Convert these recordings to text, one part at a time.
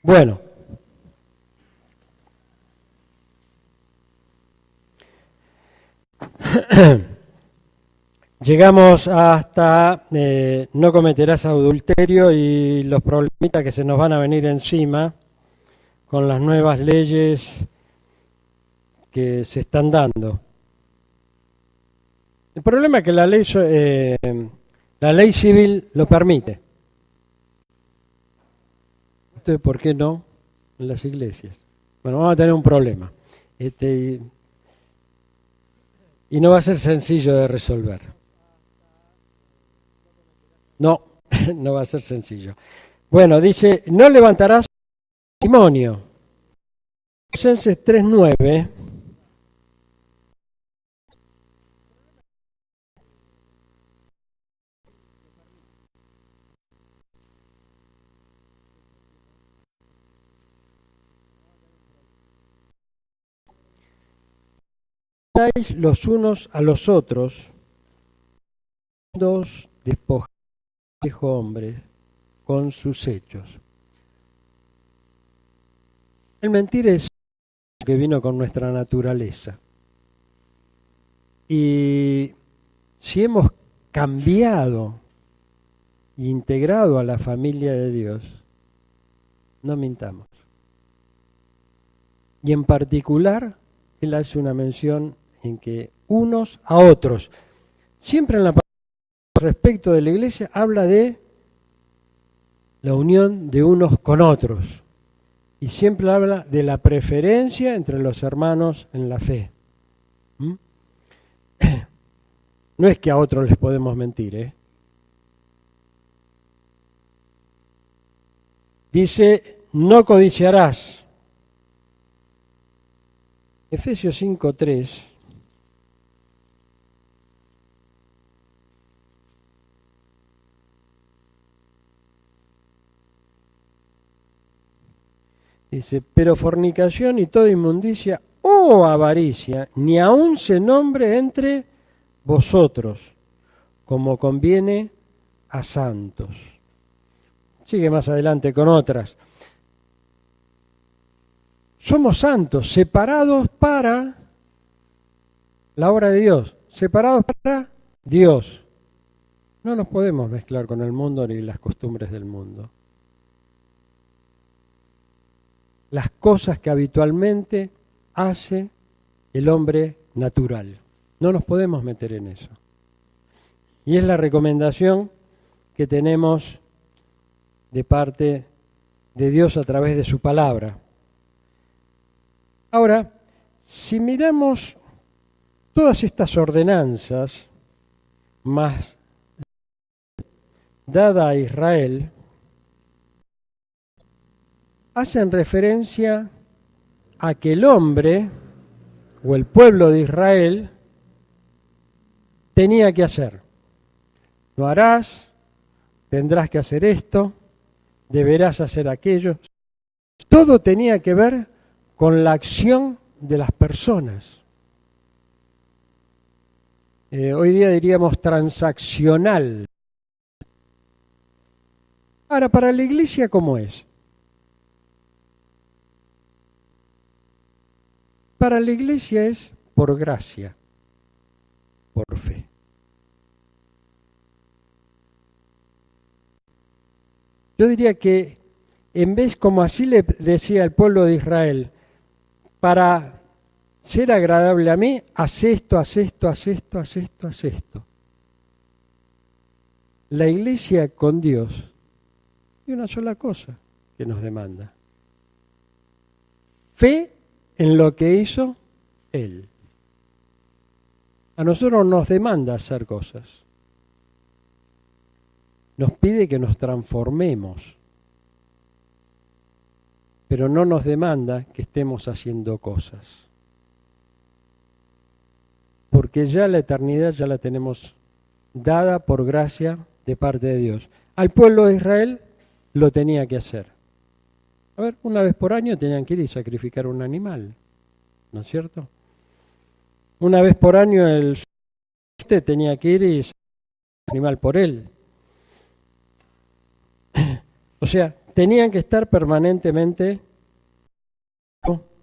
Bueno, llegamos hasta no cometerás adulterio y los problemitas que se nos van a venir encima con las nuevas leyes que se están dando. El problema es que la ley civil lo permite. Entonces, ¿por qué no en las iglesias? Bueno, vamos a tener un problema. Y no va a ser sencillo de resolver. No, no va a ser sencillo. Bueno, dice, no levantarás testimonio. Colosenses 3:9. Los unos a los otros, dos despojados viejo hombre con sus hechos. El mentir es que vino con nuestra naturaleza. Y si hemos cambiado e integrado a la familia de Dios, no mintamos. Y en particular, él hace una mención en que unos a otros, siempre en la palabra respecto de la iglesia, habla de la unión de unos con otros. Y siempre habla de la preferencia entre los hermanos en la fe. No es que a otros les podemos mentir, Dice, no codiciarás. Efesios 5:3. Dice, pero fornicación y toda inmundicia o avaricia, ni aun se nombre entre vosotros, como conviene a santos. Sigue más adelante con otras. Somos santos, separados para la obra de Dios, separados para Dios. No nos podemos mezclar con el mundo ni las costumbres del mundo. Las cosas que habitualmente hace el hombre natural. No nos podemos meter en eso. Y es la recomendación que tenemos de parte de Dios a través de su palabra. Ahora, si miramos todas estas ordenanzas más dada a Israel, hacen referencia a que el hombre o el pueblo de Israel tenía que hacer. Lo harás, tendrás que hacer esto, deberás hacer aquello. Todo tenía que ver con la acción de las personas. Hoy día diríamos transaccional. Ahora, para la iglesia, ¿cómo es? Para la iglesia es por gracia, por fe. Yo diría que en vez, como así le decía el pueblo de Israel, para ser agradable a mí, haz esto, haz esto, haz esto, haz esto, haz esto. La iglesia con Dios es una sola cosa que nos demanda. Fe en lo que hizo Él. A nosotros nos demanda hacer cosas. Nos pide que nos transformemos, pero no nos demanda que estemos haciendo cosas. Porque ya la eternidad ya la tenemos dada por gracia de parte de Dios. Al pueblo de Israel lo tenía que hacer. A ver, una vez por año tenían que ir y sacrificar un animal, ¿no es cierto? Una vez por año el sacerdote tenía que ir y sacrificar un animal por él. O sea, tenían que estar permanentemente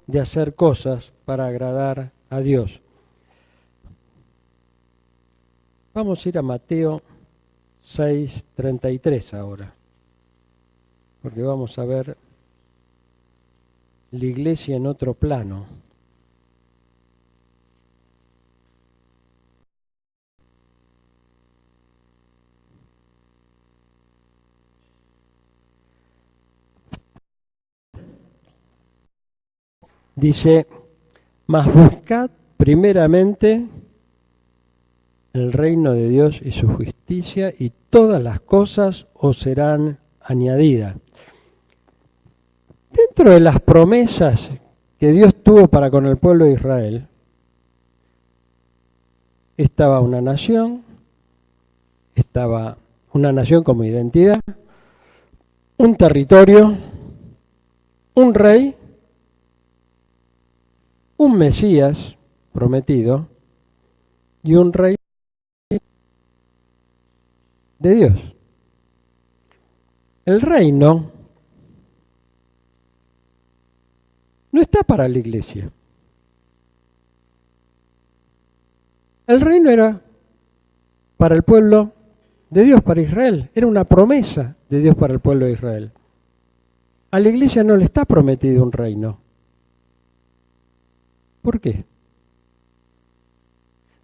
de hacer cosas para agradar a Dios. Vamos a ir a Mateo 6:33 ahora, porque vamos a ver la iglesia en otro plano. Dice, mas buscad primeramente el reino de Dios y su justicia, y todas las cosas os serán añadidas. Dentro de las promesas que Dios tuvo para con el pueblo de Israel, estaba una nación como identidad, un territorio, un rey, un Mesías prometido y un rey de Dios. El reino no está para la iglesia. El reino era para el pueblo de Dios, para Israel. Era una promesa de Dios para el pueblo de Israel. A la iglesia no le está prometido un reino. ¿Por qué?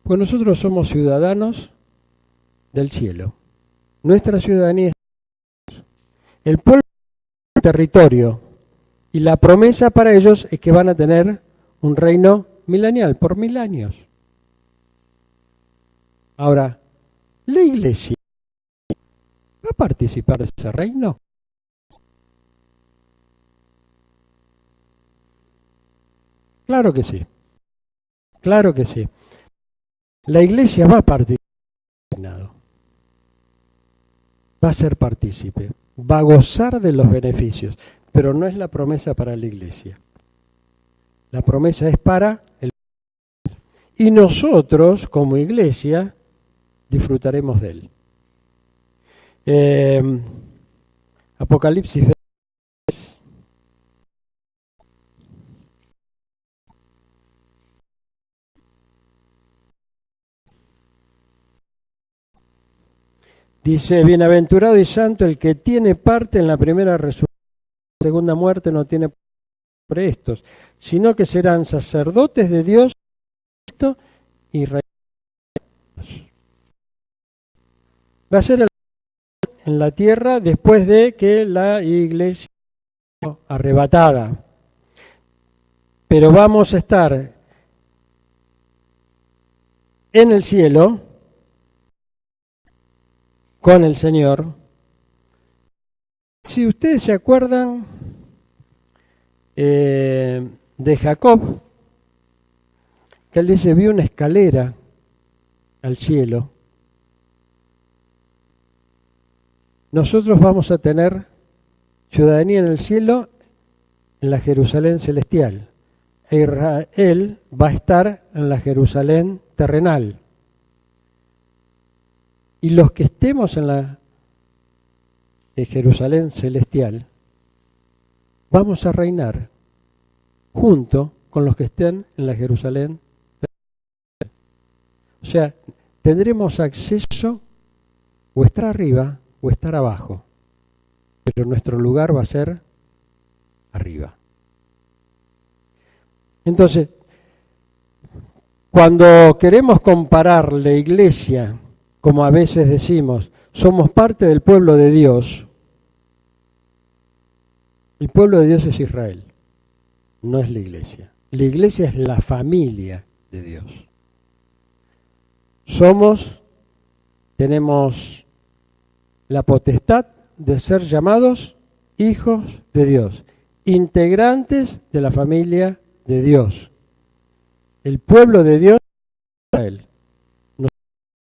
Porque nosotros somos ciudadanos del cielo. Nuestra ciudadanía es el pueblo del territorio. Y la promesa para ellos es que van a tener un reino milenial, por 1000 años. Ahora, ¿la iglesia va a participar de ese reino? Claro que sí, claro que sí. La iglesia va a participar, va a ser partícipe, va a gozar de los beneficios, pero no es la promesa para la iglesia. La promesa es para el pueblo. Y nosotros, como iglesia, disfrutaremos de él. Apocalipsis. Dice, bienaventurado y santo el que tiene parte en la primera resurrección, la segunda muerte no tiene sobre estos, sino que serán sacerdotes de Dios y reyes. Va a ser en la tierra después de que la iglesia sea arrebatada. Pero vamos a estar en el cielo con el Señor. Si ustedes se acuerdan de Jacob, que él dice, vi una escalera al cielo. Nosotros vamos a tener ciudadanía en el cielo, en la Jerusalén celestial. Israel va a estar en la Jerusalén terrenal. Y los que estemos en la Jerusalén celestial, vamos a reinar junto con los que estén en la Jerusalén terrenal. O sea, tendremos acceso o estar arriba o estar abajo, pero nuestro lugar va a ser arriba. Entonces, cuando queremos comparar la iglesia, como a veces decimos, somos parte del pueblo de Dios, el pueblo de Dios es Israel, no es la iglesia. La iglesia es la familia de Dios. Tenemos la potestad de ser llamados hijos de Dios, integrantes de la familia de Dios. El pueblo de Dios es Israel, no es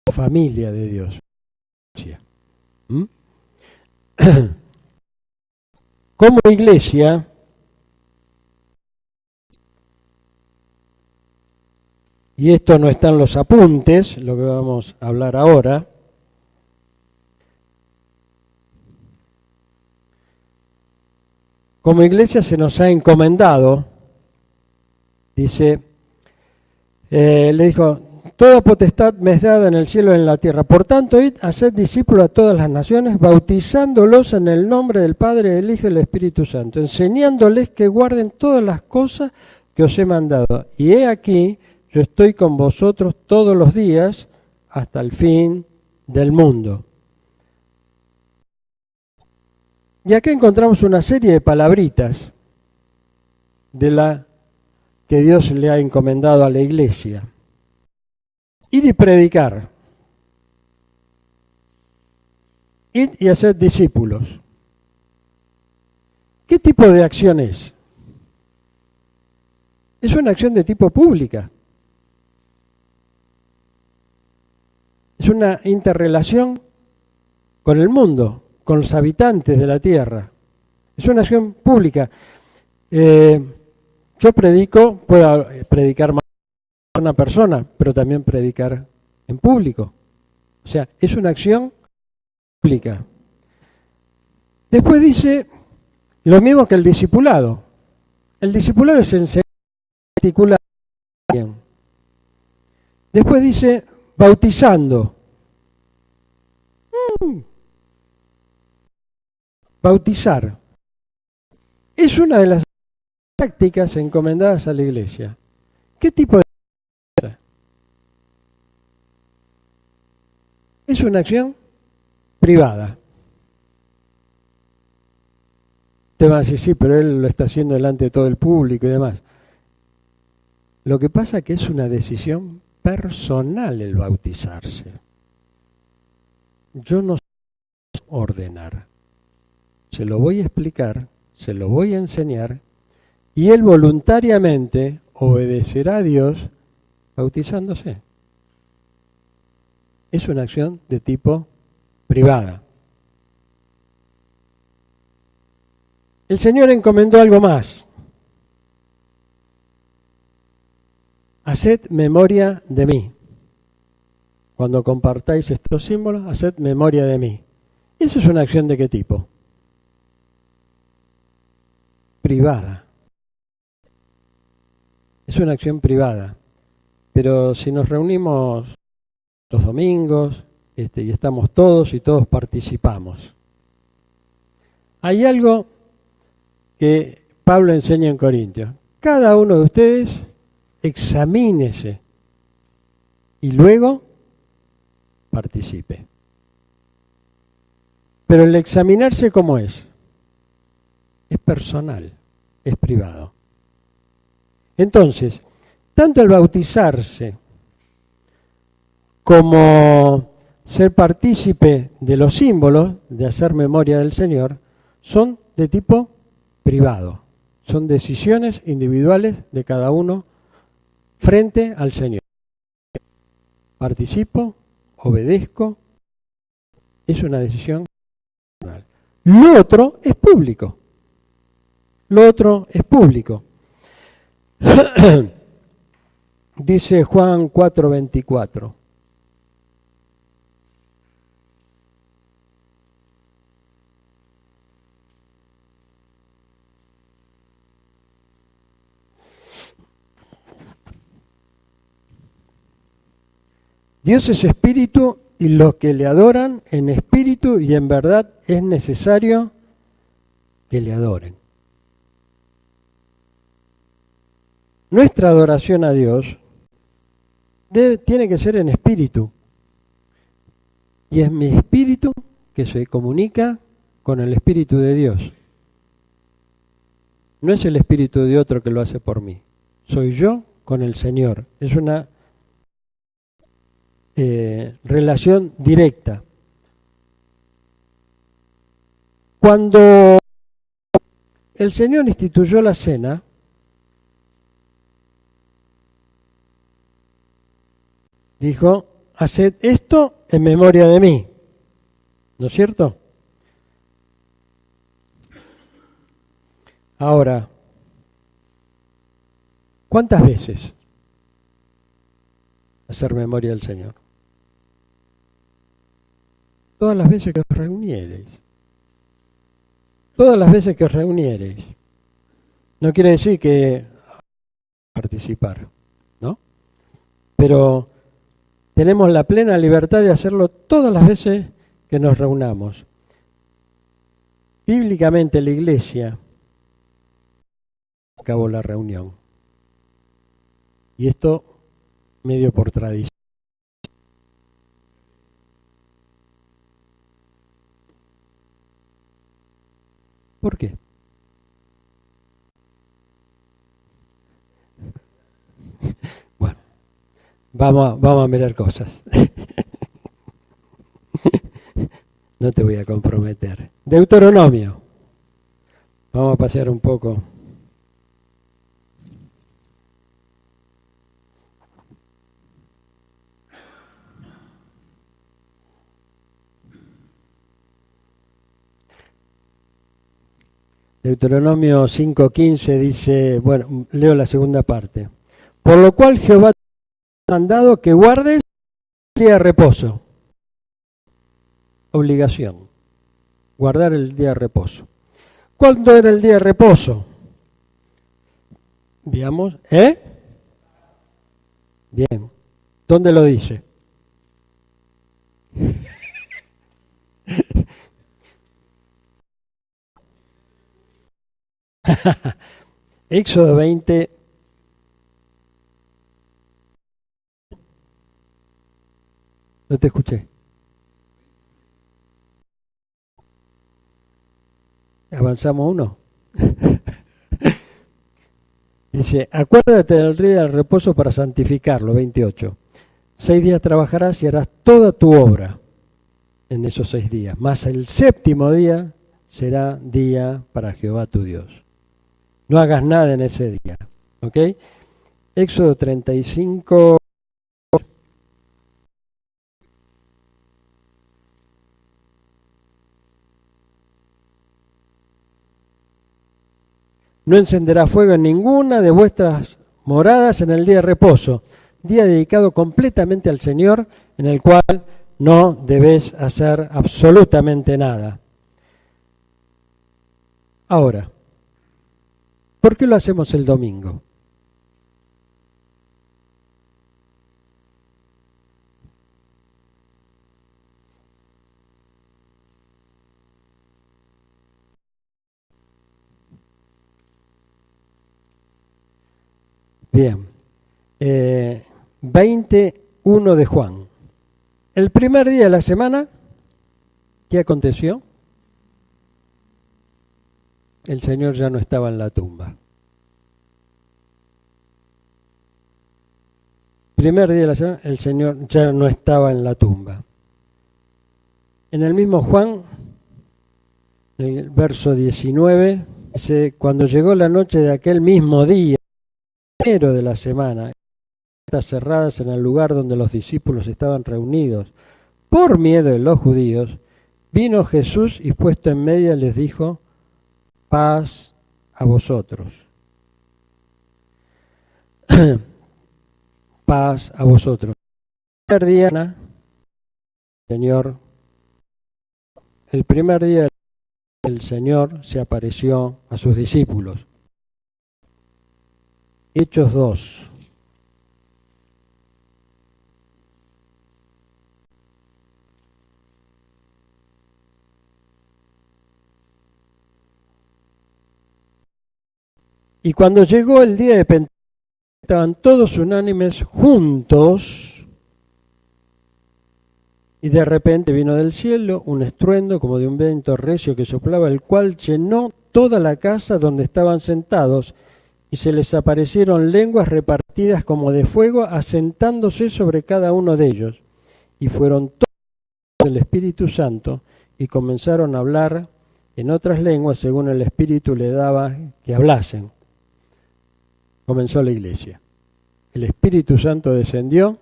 la familia de Dios. ¿Mm? como iglesia, y esto no está en los apuntes, lo que vamos a hablar ahora, como iglesia se nos ha encomendado, dice, le dijo, toda potestad me es dada en el cielo y en la tierra. Por tanto, id, haced discípulos a todas las naciones, bautizándolos en el nombre del Padre, del Hijo y del Espíritu Santo, enseñándoles que guarden todas las cosas que os he mandado. Y he aquí, yo estoy con vosotros todos los días hasta el fin del mundo. Y acá encontramos una serie de palabritas de la que Dios le ha encomendado a la iglesia. Ir y predicar. Ir y hacer discípulos. ¿Qué tipo de acción es? Es una acción de tipo pública. Es una interrelación con el mundo, con los habitantes de la tierra. Es una acción pública. Yo predico, puedo predicar más a una persona, pero también predicar en público. O sea, es una acción pública. Después dice lo mismo que el discipulado. El discipulado es enseñar particular. Después dice bautizando. Bautizar. Es una de las prácticas encomendadas a la iglesia. ¿Qué tipo de es una acción privada? Te van a decir, sí, pero él lo está haciendo delante de todo el público y demás. Lo que pasa es que es una decisión personal el bautizarse. Yo no sé ordenar. Se lo voy a explicar, se lo voy a enseñar, y él voluntariamente obedecerá a Dios bautizándose. Es una acción de tipo privada. El Señor encomendó algo más. Haced memoria de mí. Cuando compartáis estos símbolos, haced memoria de mí. ¿Eso es una acción de qué tipo? Privada. Es una acción privada. Pero si nos reunimos los domingos y estamos todos y todos participamos. Hay algo que Pablo enseña en Corintios. Cada uno de ustedes examínese y luego participe. Pero el examinarse, ¿cómo es? Es personal, es privado. Entonces, tanto el bautizarse como ser partícipe de los símbolos, de hacer memoria del Señor, son de tipo privado. Son decisiones individuales de cada uno frente al Señor. Participo, obedezco, es una decisión personal. Lo otro es público. Lo otro es público. Dice Juan 4:24. Dios es espíritu y los que le adoran en espíritu y en verdad es necesario que le adoren. Nuestra adoración a Dios tiene que ser en espíritu. Y es mi espíritu que se comunica con el espíritu de Dios. No es el espíritu de otro que lo hace por mí. Soy yo con el Señor. Es una relación directa. Cuando el Señor instituyó la cena, dijo, haced esto en memoria de mí. ¿No es cierto? Ahora, ¿cuántas veces hacer memoria del Señor? Todas las veces que os reuniereis. Todas las veces que os reuniereis. No quiere decir que participar, ¿no? Pero tenemos la plena libertad de hacerlo todas las veces que nos reunamos. Bíblicamente la Iglesia acabó la reunión. Y esto medio por tradición. ¿Por qué? Bueno, vamos a mirar cosas. No te voy a comprometer. Deuteronomio. Vamos a pasear un poco. Deuteronomio 5:15 dice, bueno, leo la segunda parte. Por lo cual Jehová te ha mandado que guardes el día de reposo. Obligación. Guardar el día de reposo. ¿Cuándo era el día de reposo? Digamos, Bien. ¿Dónde lo dice? Éxodo 20. No te escuché. Avanzamos uno. Dice, acuérdate del día del reposo para santificarlo, 28. 6 días trabajarás y harás toda tu obra en esos 6 días. Mas el séptimo día será día para Jehová tu Dios. No hagas nada en ese día. ¿Ok? Éxodo 35. No encenderá fuego en ninguna de vuestras moradas en el día de reposo, día dedicado completamente al Señor, en el cual no debes hacer absolutamente nada. Ahora, ¿por qué lo hacemos el domingo? Bien, 21 de Juan. El primer día de la semana, ¿qué aconteció? El Señor ya no estaba en la tumba. Primer día de la semana, el Señor ya no estaba en la tumba. En el mismo Juan, en el verso 19, dice, cuando llegó la noche de aquel mismo día, primero de la semana, puertas cerradas en el lugar donde los discípulos estaban reunidos, por miedo de los judíos, vino Jesús y puesto en medio les dijo, paz a vosotros. Paz a vosotros. El primer día el Señor se apareció a sus discípulos. Hechos 2. Y cuando llegó el día de Pentecostés, estaban todos unánimes juntos, y de repente vino del cielo un estruendo como de un viento recio que soplaba, el cual llenó toda la casa donde estaban sentados, y se les aparecieron lenguas repartidas como de fuego, asentándose sobre cada uno de ellos. Y fueron todos del Espíritu Santo, y comenzaron a hablar en otras lenguas según el Espíritu le daba que hablasen. Comenzó la iglesia. El Espíritu Santo descendió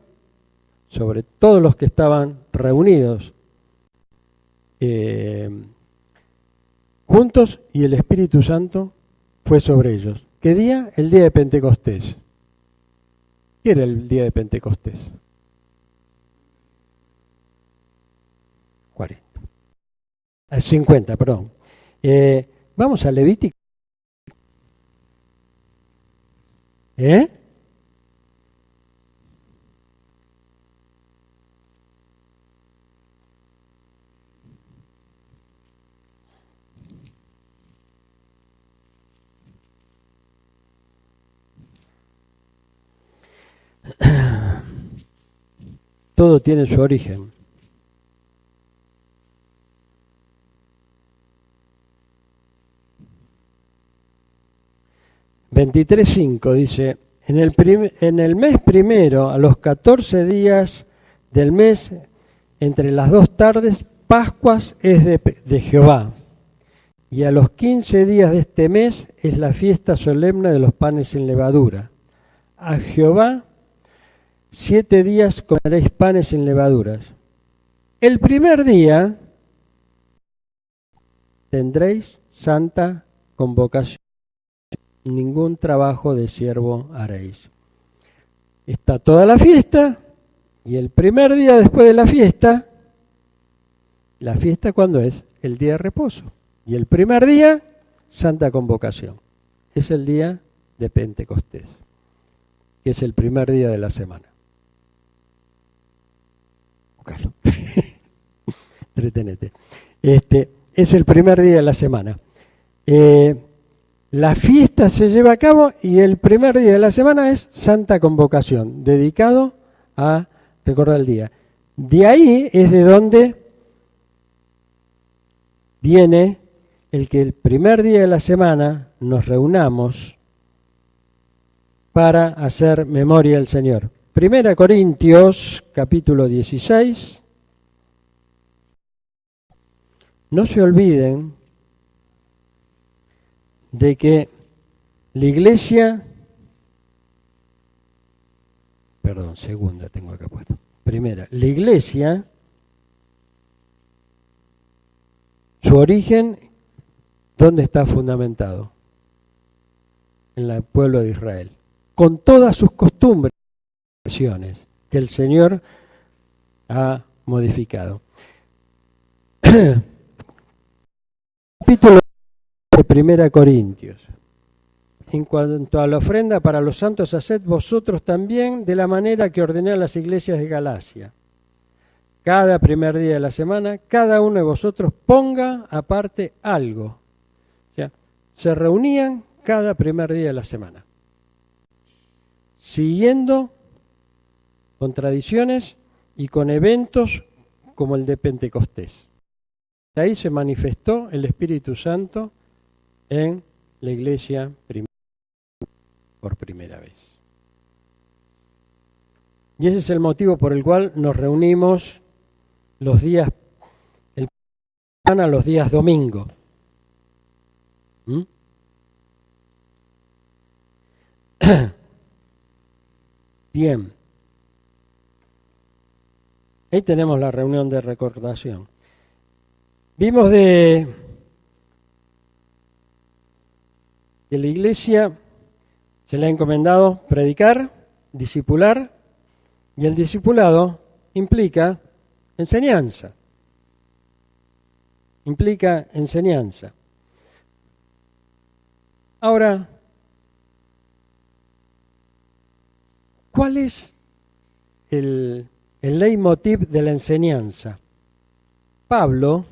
sobre todos los que estaban reunidos juntos, y el Espíritu Santo fue sobre ellos. ¿Qué día? El día de Pentecostés. ¿Qué era el día de Pentecostés? 40. 50, perdón. Vamos a Levítico. Todo tiene su origen. (23:5) dice, en el mes primero, a los 14 días del mes, entre las 2 tardes, Pascuas es de Jehová. Y a los 15 días de este mes es la fiesta solemne de los panes sin levadura. A Jehová 7 días comeréis panes sin levaduras. El primer día tendréis santa convocación. Ningún trabajo de siervo haréis. Está toda la fiesta, y el primer día después de la fiesta ¿cuándo es? El día de reposo. Y el primer día, santa convocación. Es el día de Pentecostés, que es el primer día de la semana. Búscalo. Entretenete. Es el primer día de la semana. La fiesta se lleva a cabo y el primer día de la semana es Santa Convocación, dedicado a recordar el día. De ahí es de donde viene el que el primer día de la semana nos reunamos para hacer memoria del Señor. 1 Corintios, capítulo 16. No se olviden de que la iglesia, segunda tengo acá puesto, primera, la iglesia, su origen, ¿dónde está fundamentado? En el pueblo de Israel, con todas sus costumbres que el Señor ha modificado. Capítulo de 1 Corintios. En cuanto a la ofrenda para los santos, haced vosotros también de la manera que ordené a las iglesias de Galacia. Cada primer día de la semana, cada uno de vosotros ponga aparte algo. O sea, se reunían cada primer día de la semana, siguiendo con tradiciones y con eventos como el de Pentecostés. De ahí se manifestó el Espíritu Santo en la iglesia por primera vez. Y ese es el motivo por el cual nos reunimos los días, los días domingo. Bien. Ahí tenemos la reunión de recordación. Vimos de la iglesia se le ha encomendado predicar, discipular, y el discipulado implica enseñanza. Implica enseñanza. Ahora, ¿cuál es el leitmotiv de la enseñanza? Pablo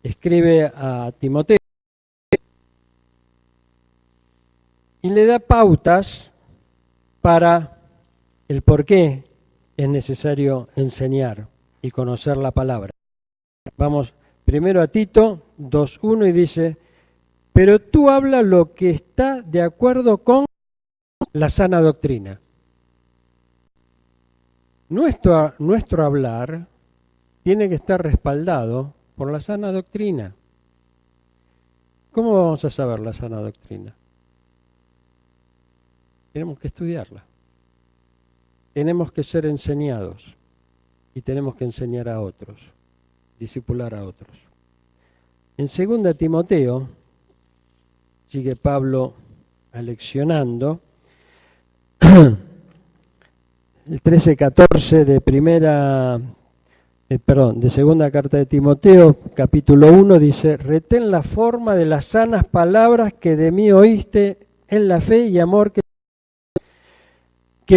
escribe a Timoteo y le da pautas para el por qué es necesario enseñar y conocer la palabra. Vamos primero a Tito 2:1 y dice, pero tú habla lo que está de acuerdo con la sana doctrina. Nuestro hablar tiene que estar respaldado por la sana doctrina. ¿Cómo vamos a saber la sana doctrina? Tenemos que estudiarla. Tenemos que ser enseñados y tenemos que enseñar a otros, discipular a otros. En 2 Timoteo sigue Pablo aleccionando. El 13-14 de segunda carta de Timoteo, capítulo 1, dice: retén la forma de las sanas palabras que de mí oíste en la fe y amor que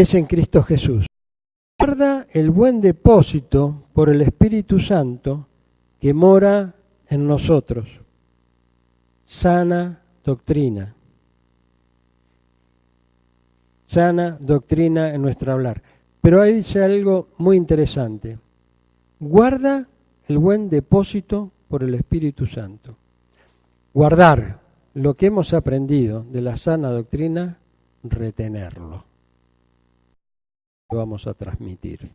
es en Cristo Jesús. Guarda el buen depósito por el Espíritu Santo que mora en nosotros. Sana doctrina. Sana doctrina en nuestro hablar. Pero ahí dice algo muy interesante. Guarda el buen depósito por el Espíritu Santo. Guardar lo que hemos aprendido de la sana doctrina, retenerlo. Lo vamos a transmitir.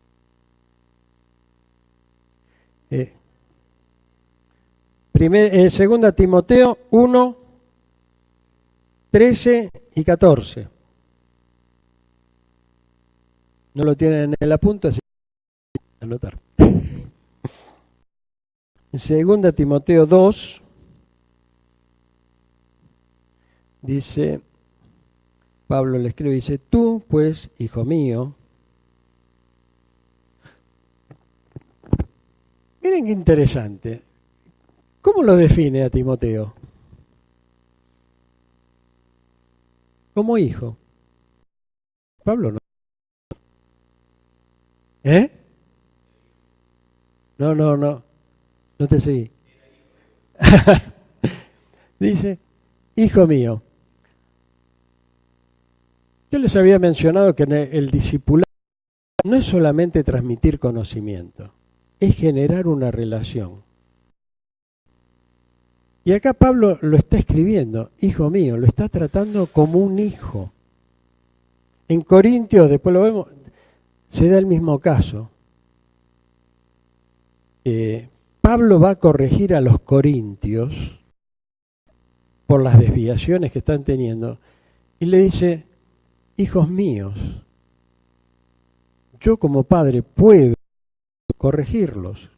Segunda Timoteo 1, 13 y 14. No lo tienen en el apunte, así que anotar. Segunda Timoteo 2 dice, Pablo le escribe, dice: tú, pues, hijo mío. Miren qué interesante. ¿Cómo lo define a Timoteo? Como hijo. Pablo no. No te seguí. Dice, hijo mío. Yo les había mencionado que el discipulado no es solamente transmitir conocimiento, es generar una relación. Y acá Pablo lo está escribiendo, hijo mío, lo está tratando como un hijo. En Corintios, después lo vemos, se da el mismo caso. Pablo va a corregir a los corintios por las desviaciones que están teniendo y le dice, hijos míos, yo como padre puedo corregirlos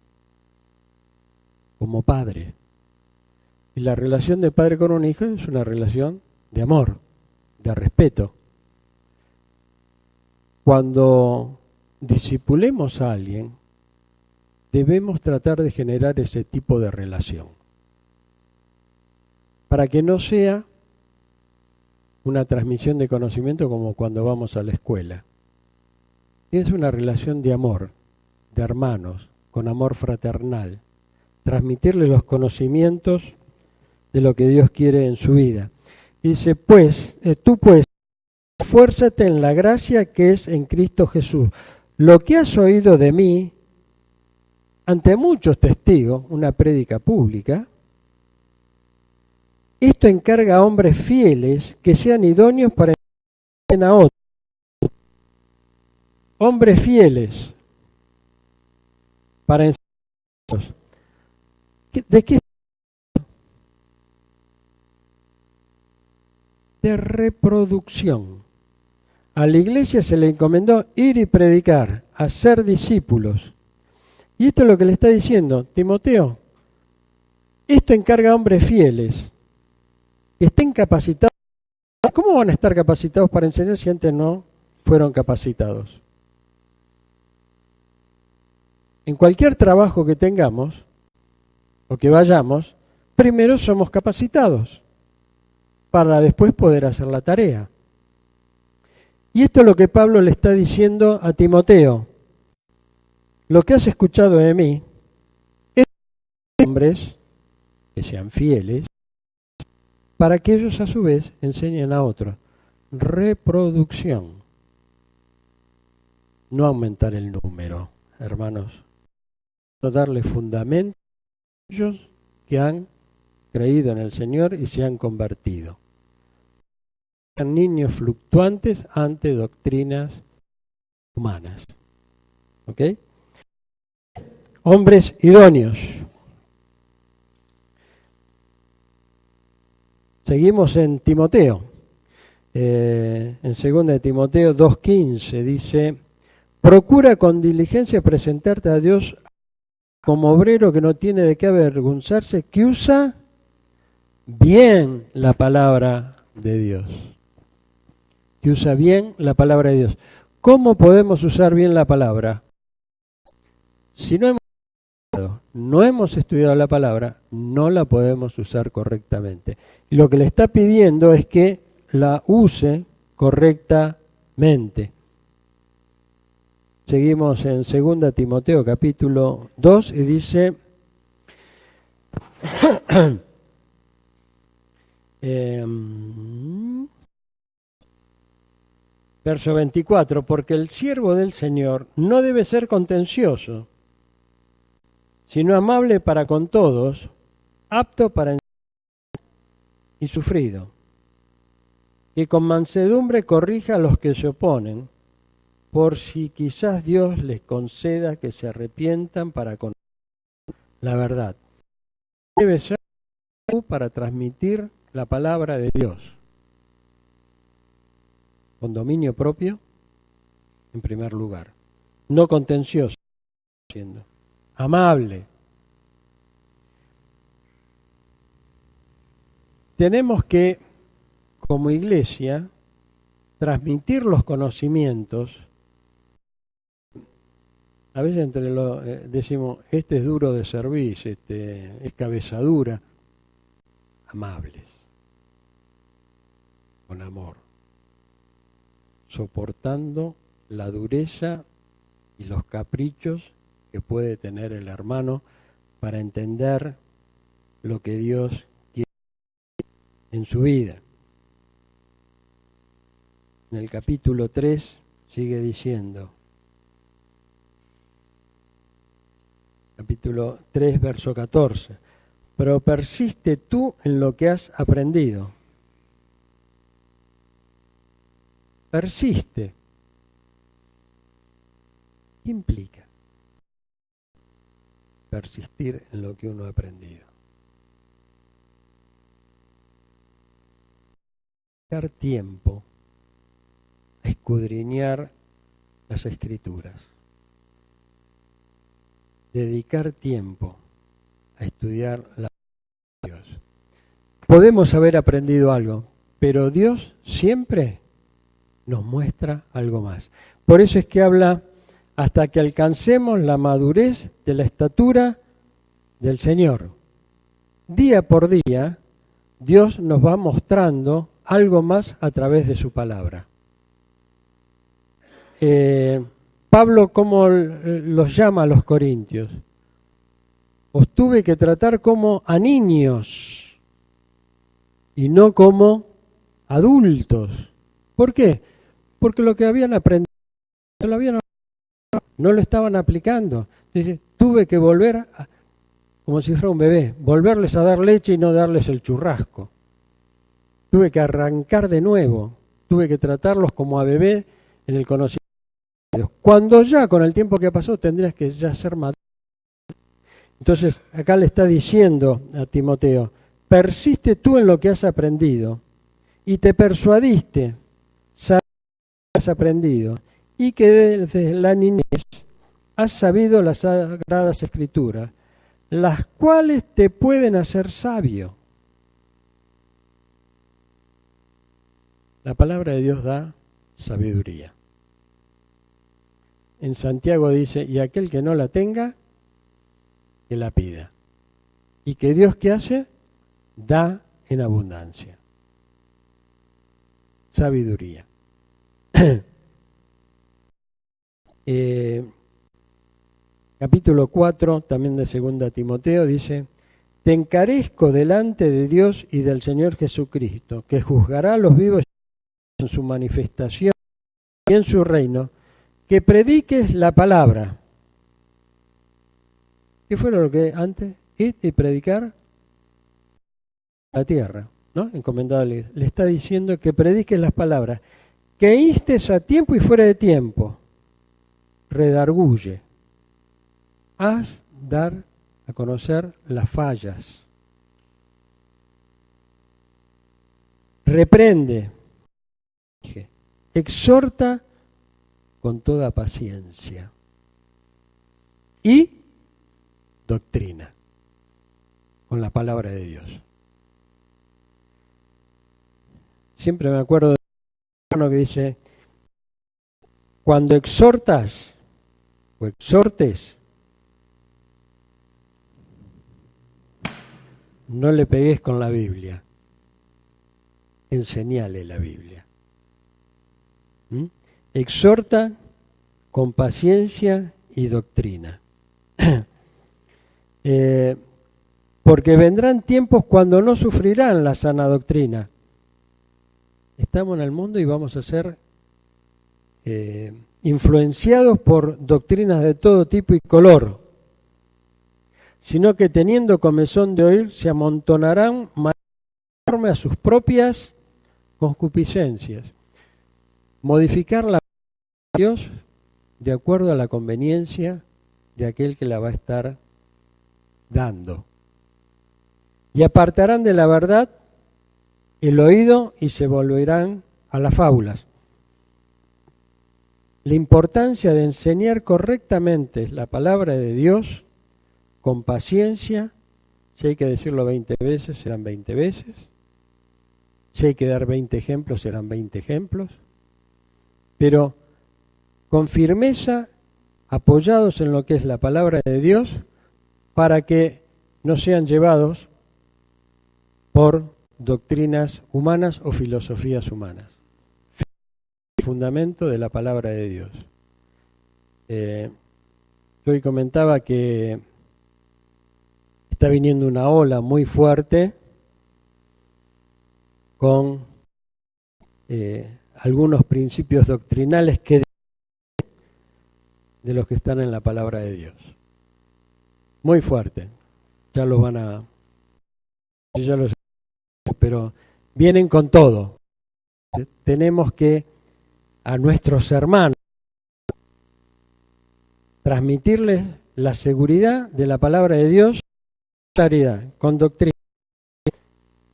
como padre. Y la relación de padre con un hijo es una relación de amor, de respeto. Cuando discipulemos a alguien, debemos tratar de generar ese tipo de relación, para que no sea una transmisión de conocimiento como cuando vamos a la escuela. Es una relación de amor, de hermanos, con amor fraternal, transmitirle los conocimientos de lo que Dios quiere en su vida. Dice, tú pues, esfuérzate en la gracia que es en Cristo Jesús. Lo que has oído de mí, ante muchos testigos, una prédica pública, esto encarga a hombres fieles que sean idóneos para enseñar a otros. Hombres fieles para enseñar a otros. ¿De qué? De reproducción. A la iglesia se le encomendó ir y predicar, hacer discípulos. Y esto es lo que le está diciendo Timoteo. Esto encarga a hombres fieles, que estén capacitados. ¿Cómo van a estar capacitados para enseñar si antes no fueron capacitados? En cualquier trabajo que tengamos o que vayamos, primero somos capacitados para después poder hacer la tarea. Y esto es lo que Pablo le está diciendo a Timoteo. Lo que has escuchado de mí es hombres que sean fieles para que ellos a su vez enseñen a otros. Reproducción. No aumentar el número, hermanos. No darle fundamento a ellos que han creído en el Señor y se han convertido. Sean niños fluctuantes ante doctrinas humanas. ¿Ok? Hombres idóneos. Seguimos en Timoteo. En 2 de Timoteo 2:15 dice, procura con diligencia presentarte a Dios como obrero que no tiene de qué avergonzarse, que usa bien la palabra de Dios. Que usa bien la palabra de Dios. ¿Cómo podemos usar bien la palabra? Si no hemos estudiado la palabra, no la podemos usar correctamente. Y lo que le está pidiendo es que la use correctamente. Seguimos en 2 Timoteo capítulo 2 y dice, verso 24, porque el siervo del Señor no debe ser contencioso, sino amable para con todos, apto para enseñar y sufrido, que con mansedumbre corrija a los que se oponen, por si quizás Dios les conceda que se arrepientan para conocer la verdad. Debe ser para transmitir la palabra de Dios, con dominio propio, en primer lugar, no contencioso, siendo amable. Tenemos que, como iglesia, transmitir los conocimientos. A veces decimos, este es duro de servir, es cabeza dura. Amables, con amor, soportando la dureza y los caprichos que puede tener el hermano para entender lo que Dios quiere en su vida. En el capítulo 3 sigue diciendo, capítulo 3, verso 14, pero persiste tú en lo que has aprendido. Persiste. ¿Qué implica persistir en lo que uno ha aprendido? Dar tiempo a escudriñar las Escrituras. Dedicar tiempo a estudiar la palabra de Dios. Podemos haber aprendido algo, pero Dios siempre nos muestra algo más. Por eso es que habla hasta que alcancemos la madurez de la estatura del Señor. Día por día, Dios nos va mostrando algo más a través de su palabra. Pablo, ¿cómo los llama a los corintios? Os tuve que tratar como a niños y no como adultos. ¿Por qué? Porque lo que habían aprendido no lo estaban aplicando. Entonces, tuve que volver, como si fuera un bebé, volverles a dar leche y no darles el churrasco. Tuve que arrancar de nuevo, tuve que tratarlos como a bebé en el conocimiento de Dios. Cuando ya, con el tiempo que pasó, tendrías que ya ser maduro. Entonces, acá le está diciendo a Timoteo, persiste tú en lo que has aprendido y te persuadiste, sabes lo que has aprendido y que desde la niñez has sabido las sagradas escrituras, las cuales te pueden hacer sabio. La palabra de Dios da sabiduría. En Santiago dice, y aquel que no la tenga, que la pida. Y que Dios, ¿qué hace? Da en abundancia. Sabiduría. Capítulo 4, también de 2 Timoteo, dice, te encarezco delante de Dios y del Señor Jesucristo, que juzgará a los vivos en su manifestación y en su reino, que prediques la palabra. ¿Qué fue lo que antes? Ir y predicar la tierra, ¿no? Encomendable. Le está diciendo que prediques las palabras, que instes a tiempo y fuera de tiempo, redarguye, haz dar a conocer las fallas, reprende, exhorta con toda paciencia y doctrina con la palabra de Dios. Siempre me acuerdo de un hermano que dice, cuando exhortas o exhortes, no le pegues con la Biblia, enseñale la Biblia. Exhorta con paciencia y doctrina. Porque vendrán tiempos cuando no sufrirán la sana doctrina. Estamos en el mundo y vamos a ser influenciados por doctrinas de todo tipo y color, sino que teniendo comezón de oír se amontonarán conforme a sus propias concupiscencias. Modificar la palabra de Dios de acuerdo a la conveniencia de aquel que la va a estar dando. Y apartarán de la verdad el oído y se volverán a las fábulas. La importancia de enseñar correctamente la palabra de Dios con paciencia, si hay que decirlo 20 veces, serán 20 veces. Si hay que dar 20 ejemplos, serán 20 ejemplos. Pero con firmeza, apoyados en lo que es la palabra de Dios, para que no sean llevados por doctrinas humanas o filosofías humanas. Fundamento de la palabra de Dios. Hoy comentaba que está viniendo una ola muy fuerte con algunos principios doctrinales que de los que están en la palabra de Dios. Muy fuerte. Ya los van a... Ya los, pero vienen con todo. Tenemos que a nuestros hermanos transmitirles la seguridad de la palabra de Dios, claridad, con doctrina,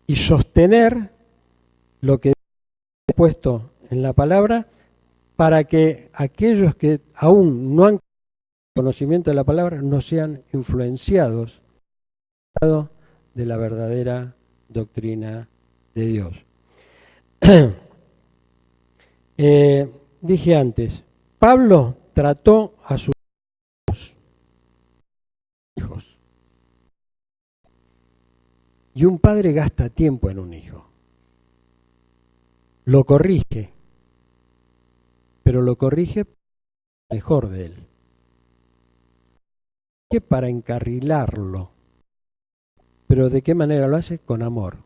y sostener lo que he puesto en la palabra para que aquellos que aún no han conocimiento de la palabra no sean influenciados de la verdadera doctrina de Dios. Dije antes, Pablo trató a sus hijos. Y un padre gasta tiempo en un hijo. Lo corrige, pero lo corrige mejor de él. Para encarrilarlo. Pero ¿de qué manera lo hace? Con amor.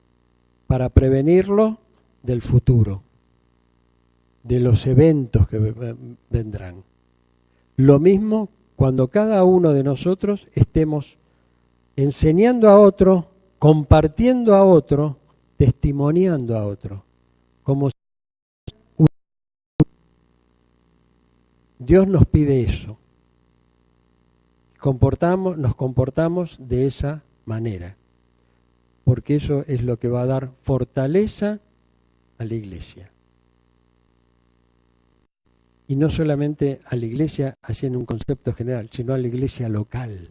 Para prevenirlo del futuro, de los eventos que vendrán. Lo mismo cuando cada uno de nosotros estemos enseñando a otro, compartiendo a otro, testimoniando a otro. Como Dios nos pide eso. Nos comportamos de esa manera, porque eso es lo que va a dar fortaleza a la iglesia. Y no solamente a la iglesia así en un concepto general, sino a la iglesia local.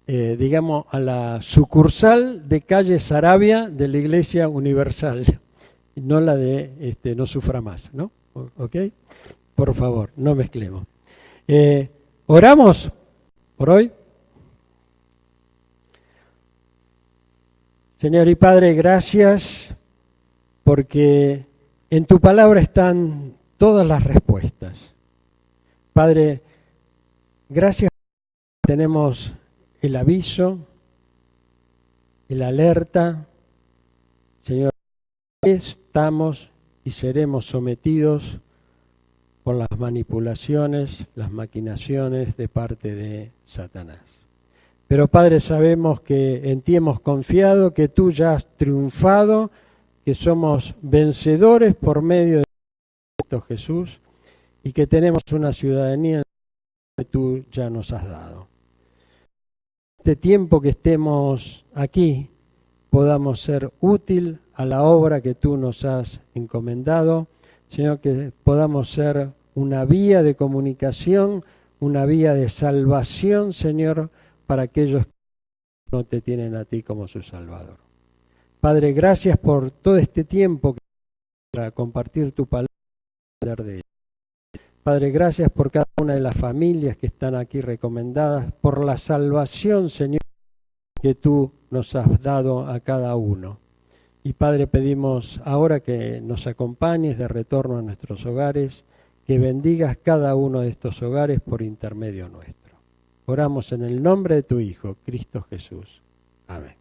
Digamos, a la sucursal de calle Sarabia de la Iglesia Universal, no la de No Sufra Más, ¿no? ¿Ok? Por favor, no mezclemos. ¿Oramos por hoy? Señor y Padre, gracias porque en tu palabra están todas las respuestas. Padre, gracias porque tenemos el aviso, el alerta. Señor, estamos y seremos sometidos por las manipulaciones, las maquinaciones de parte de Satanás. Pero Padre, sabemos que en ti hemos confiado, que tú ya has triunfado, que somos vencedores por medio de Cristo Jesús y que tenemos una ciudadanía que tú ya nos has dado. Este tiempo que estemos aquí podamos ser útil a la obra que tú nos has encomendado, Señor, que podamos ser una vía de comunicación, una vía de salvación, Señor, para aquellos que no te tienen a ti como su Salvador. Padre, gracias por todo este tiempo que para compartir tu palabra de ella. Padre, gracias por cada una de las familias que están aquí recomendadas, por la salvación, Señor, que tú nos has dado a cada uno. Y Padre, pedimos ahora que nos acompañes de retorno a nuestros hogares, que bendigas cada uno de estos hogares por intermedio nuestro. Oramos en el nombre de tu Hijo, Cristo Jesús. Amén.